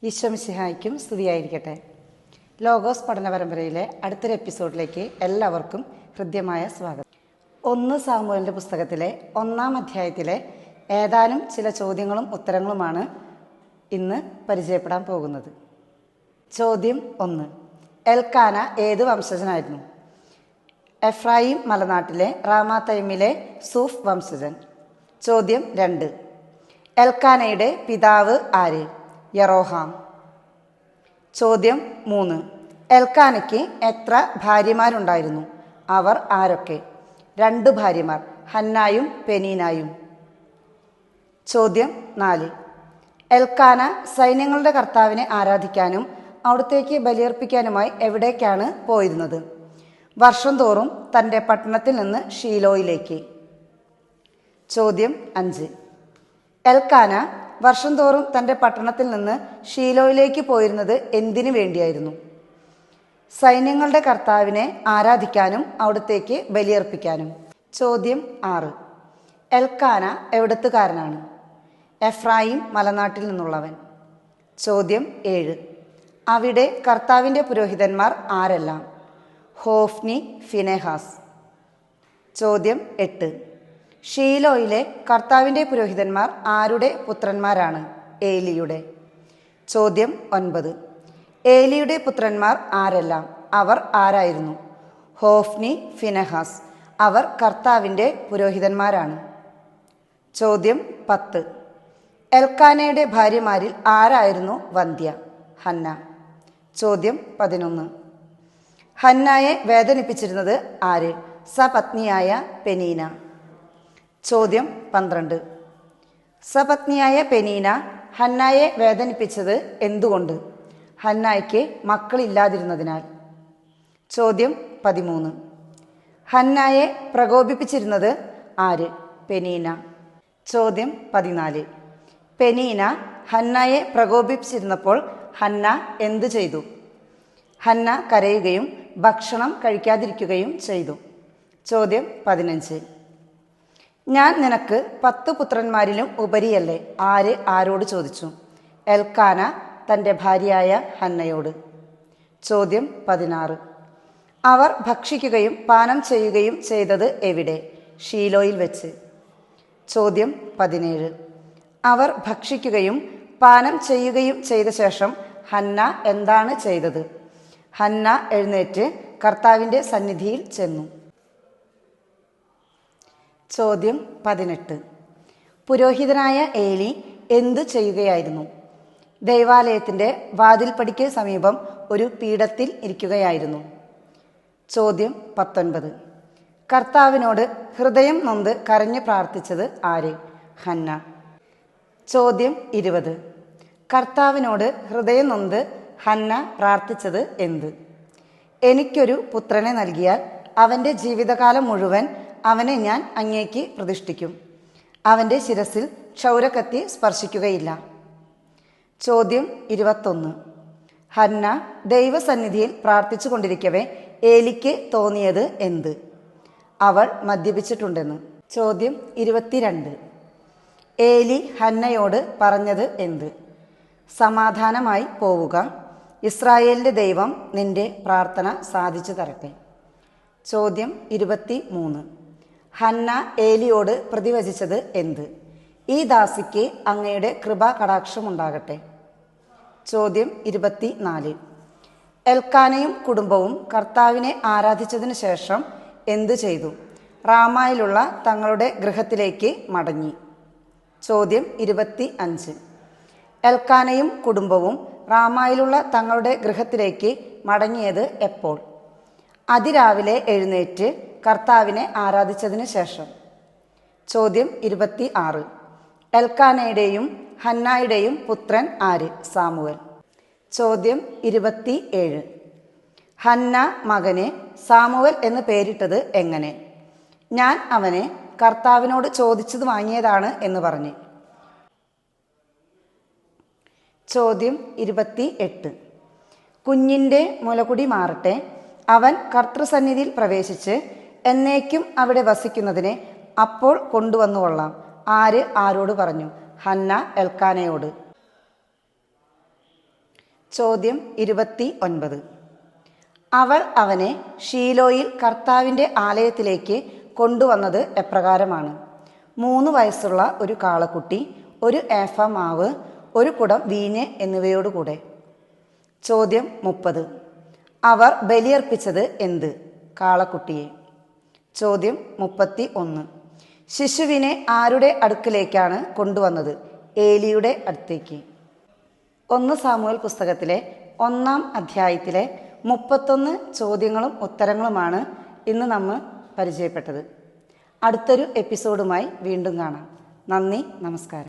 ഈശ്വമിശിഹായ്ക്കും സ്തുതിയായിരിക്കട്ടെ. ലോഗോസ് പഠന പരമ്പരയിലെ അടുത്തൊരു എപ്പിസോഡിലേക്ക് എല്ലാവർക്കും ഹൃദ്യമായ സ്വാഗതം. 1 സാമുവേലിൻ്റെ പുസ്തകത്തിലെ 1-ാം അധ്യായത്തിലെ ഏതാനും ചില ചോദ്യങ്ങളും ഉത്തരങ്ങളുമാണ് ഇന്ന് പരിചയപ്പെടാൻ പോകുന്നത്. ചോദ്യം 1. എൽക്കാന ഏത് വംശജനായിരുന്നു? എഫ്രായിം മലനാട്ടിലെ റാമാത്തയിമിലെ സൂഫ് വംശജൻ. ചോദ്യം 2. എൽക്കാനയുടെ പിതാവ് ആര്? യറോഹാം. ചോദ്യം 3. എൽക്കാനയ്ക്ക് എത്ര ഭാര്യമാരുണ്ടായിരുന്നു? അവർ ആരൊക്കെ? 2 ഭാര്യമാർ, ഹന്നായും പെനീനായും. ചോദ്യം 4. എൽക്കാന സൈന്യങ്ങളുടെ കർത്താവിനെ ആരാധിക്കാനും അവിടത്തേക്ക് ബലിയർപ്പിക്കാനുമായി എവിടേക്കാണ് പോയിരുന്നത്? വർഷം തോറും തൻ്റെ പട്ടണത്തിൽ നിന്ന് ഷീലോയിലേക്ക്. ചോദ്യം 5. എൽക്കാന വർഷം തോറും തൻ്റെ പട്ടണത്തിൽ നിന്ന് ഷീലോയിലേക്ക് പോയിരുന്നത് എന്തിനു വേണ്ടിയായിരുന്നു? സൈന്യങ്ങളുടെ കർത്താവിനെ ആരാധിക്കാനും അവിടത്തേക്ക് ബലിയർപ്പിക്കാനും. ചോദ്യം 6. എൽക്കാന എവിടത്തുകാരനാണ്? എഫ്രായിം മലനാട്ടിൽ നിന്നുള്ളവൻ. ചോദ്യം 7. അവിടെ കർത്താവിൻ്റെ പുരോഹിതന്മാർ ആരെല്ലാം? ഹോഫ്നി, ഫിനെഹാസ്. ചോദ്യം 8. ഷീലോയിലെ കർത്താവിൻ്റെ പുരോഹിതന്മാർ ആരുടെ പുത്രന്മാരാണ്? ഏലിയുടെ. ചോദ്യം 9. ഏലിയുടെ പുത്രന്മാർ ആരെല്ലാം? അവർ ആരായിരുന്നു? ഹോഫ്നി, ഫിനെഹാസ്. അവർ കർത്താവിൻ്റെ പുരോഹിതന്മാരാണ്. ചോദ്യം 10. എൽക്കാനയുടെ ഭാര്യമാരിൽ ആരായിരുന്നു വന്ധ്യ? ഹന്ന. ചോദ്യം 11. ഹന്നായെ വേദനിപ്പിച്ചിരുന്നത് ആര്? സപത്നിയായ പെനീന. ചോദ്യം 12. സപത്നിയായ പെനീന ഹന്നായെ വേദനിപ്പിച്ചത് എന്തുകൊണ്ട്? ഹന്നായ്ക്ക് മക്കളില്ലാതിരുന്നതിനാൽ. ചോദ്യം 13. ഹന്നായെ പ്രകോപിപ്പിച്ചിരുന്നത് ആര്? പെനീന. ചോദ്യം 14. പെനീന ഹന്നായെ പ്രകോപിപ്പിച്ചിരുന്നപ്പോൾ ഹന്ന എന്തു ചെയ്തു? ഹന്ന കരയുകയും ഭക്ഷണം കഴിക്കാതിരിക്കുകയും ചെയ്തു. ചോദ്യം 15. ഞാൻ നിനക്ക് 10 പുത്രന്മാരിലും ഉപരിയല്ലേ? ആര് ആരോട് ചോദിച്ചു? എൽക്കാന തൻ്റെ ഭാര്യയായ ഹന്നയോട്. ചോദ്യം 16. അവർ ഭക്ഷിക്കുകയും പാനം ചെയ്യുകയും ചെയ്തത് എവിടെ? ഷീലോയിൽ വെച്ച്. ചോദ്യം 17. അവർ ഭക്ഷിക്കുകയും പാനം ചെയ്യുകയും ചെയ്ത ശേഷം ഹന്ന എന്താണ് ചെയ്തത്? ഹന്ന എഴുന്നേറ്റ് കർത്താവിൻ്റെ സന്നിധിയിൽ ചെന്നു. ചോദ്യം 18. പുരോഹിതനായ ഏലി എന്തു ചെയ്യുകയായിരുന്നു? ദൈവാലയത്തിൻ്റെ വാതിൽപ്പടിക്ക് സമീപം ഒരു പീഠത്തിൽ ഇരിക്കുകയായിരുന്നു. ചോദ്യം 19. കർത്താവിനോട് ഹൃദയം നൊന്ത് കരഞ്ഞു പ്രാർത്ഥിച്ചത് ആര്? ഹന്ന. ചോദ്യം 20. കർത്താവിനോട് ഹൃദയം നൊന്ത് ഹന്ന പ്രാർത്ഥിച്ചത് എന്ത്? എനിക്കൊരു പുത്രനെ നൽകിയാൽ അവൻ്റെ ജീവിതകാലം മുഴുവൻ അവനെ ഞാൻ അങ്ങേക്ക് പ്രതിഷ്ഠിക്കും. അവൻ്റെ ശിരസിൽ ക്ഷൗരക്കത്തി സ്പർശിക്കുകയില്ല. ചോദ്യം 21. ഹന്ന ദൈവസന്നിധിയിൽ പ്രാർത്ഥിച്ചു കൊണ്ടിരിക്കവേ ഏലിക്ക് തോന്നിയത് എന്ത്? അവൾ മദ്യപിച്ചിട്ടുണ്ടെന്ന്. ചോദ്യം 22. ഏലി ഹന്നയോട് പറഞ്ഞത് എന്ത്? സമാധാനമായി പോവുക, ഇസ്രായേലിൻ്റെ ദൈവം നിന്റെ പ്രാർത്ഥന സാധിച്ചു തരട്ടെ. ചോദ്യം 23. ഹന്ന ഏലിയോട് പ്രതിവചിച്ചത് എന്ത്? ഈ ദാസിക്ക് അങ്ങയുടെ കൃപാ കടാക്ഷമുണ്ടാകട്ടെ. ചോദ്യം 24. എൽക്കാനയും കുടുംബവും കർത്താവിനെ ആരാധിച്ചതിനു ശേഷം എന്തു ചെയ്തു? റാമായിലുള്ള തങ്ങളുടെ ഗൃഹത്തിലേക്ക് മടങ്ങി. ചോദ്യം 25. എൽക്കാനയും കുടുംബവും റാമായിലുള്ള തങ്ങളുടെ ഗൃഹത്തിലേക്ക് മടങ്ങിയത് എപ്പോൾ? അതിരാവിലെ എഴുന്നേറ്റ് കർത്താവിനെ ആരാധിച്ചതിന് ശേഷം. ചോദ്യം 26. എൽക്കാനയുടെയും ഹന്നായുടെയും പുത്രൻ ആര്? സാമുവൽ. ചോദ്യം 27. ഹന്ന മകനെ സാമുവൽ എന്ന് പേരിട്ടത് എങ്ങനെ? ഞാൻ അവനെ കർത്താവിനോട് ചോദിച്ചത് വാങ്ങിയതാണ് എന്ന് പറഞ്ഞു. ചോദ്യം 28. കുഞ്ഞിൻ്റെ മുലകുടി മാറട്ടെ, അവൻ കർത്തൃസന്നിധിയിൽ പ്രവേശിച്ച് എന്നേക്കും അവിടെ വസിക്കുന്നതിനെ അപ്പോൾ കൊണ്ടുവന്നുകൊള്ളാം. ആര് ആരോട് പറഞ്ഞു? ഹന്ന എൽക്കാനയോട്. ചോദ്യം 29. അവൾ അവനെ ഷീലോയിൽ കർത്താവിൻ്റെ ആലയത്തിലേക്ക് കൊണ്ടുവന്നത് എപ്രകാരമാണ്? 3 വയസ്സുള്ള ഒരു കാളക്കുട്ടി, ഒരു ഏഫ മാവ്, ഒരു കുടം വീഞ്ഞ് എന്നിവയോടുകൂടെ. ചോദ്യം 30. അവർ ബലിയർപ്പിച്ചത് എന്ത്? കാളക്കുട്ടിയെ. ചോദ്യം 31. ശിശുവിനെ ആരുടെ അടുക്കലേക്കാണ് കൊണ്ടുവന്നത്? ഏലിയുടെ അടുത്തേക്ക്. 1 സാമുവേൽ പുസ്തകത്തിലെ 1-ാം അധ്യായത്തിലെ 31 ചോദ്യങ്ങളും ഉത്തരങ്ങളുമാണ് ഇന്ന് നമ്മൾ പരിചയപ്പെട്ടത്. അടുത്തൊരു എപ്പിസോഡുമായി വീണ്ടും കാണാം. നന്ദി, നമസ്കാരം.